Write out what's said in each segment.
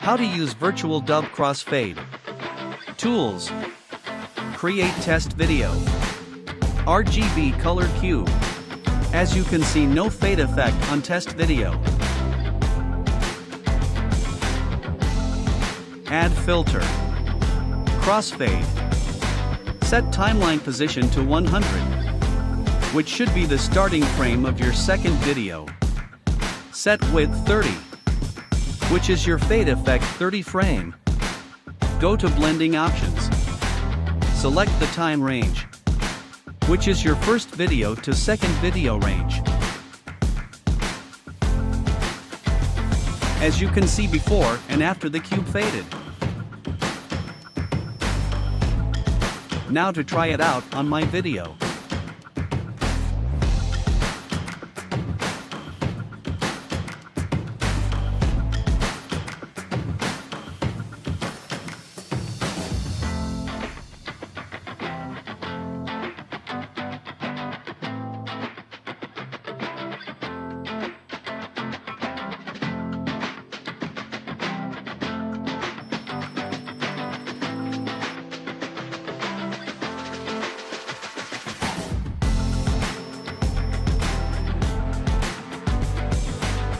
How to use virtualdub crossfade. Tools. Create test video. RGB color cube. As you can see, no fade effect on test video. Add filter. Crossfade. Set timeline position to 100, which should be the starting frame of your second video. Set width 30, which is your fade effect 30 frame. Go to blending options. Select the time range, which is your first video to second video range. As you can see, before and after the cube faded. Now to try it out on my video.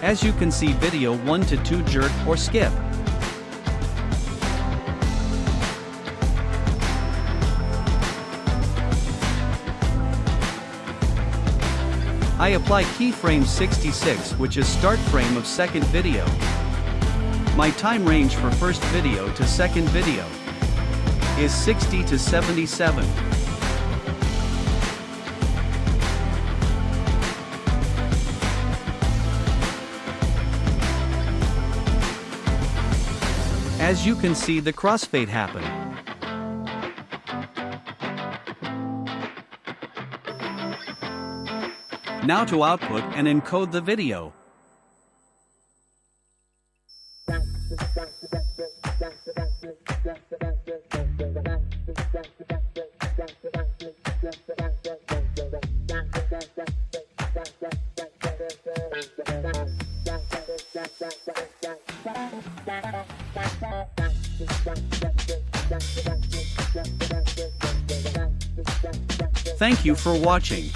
As you can see, video 1 to 2 jerk or skip. I apply keyframe 66, which is start frame of second video. My time range for first video to second video is 60 to 77. As you can see, the crossfade happen. Now to output and encode the video. Thank you for watching.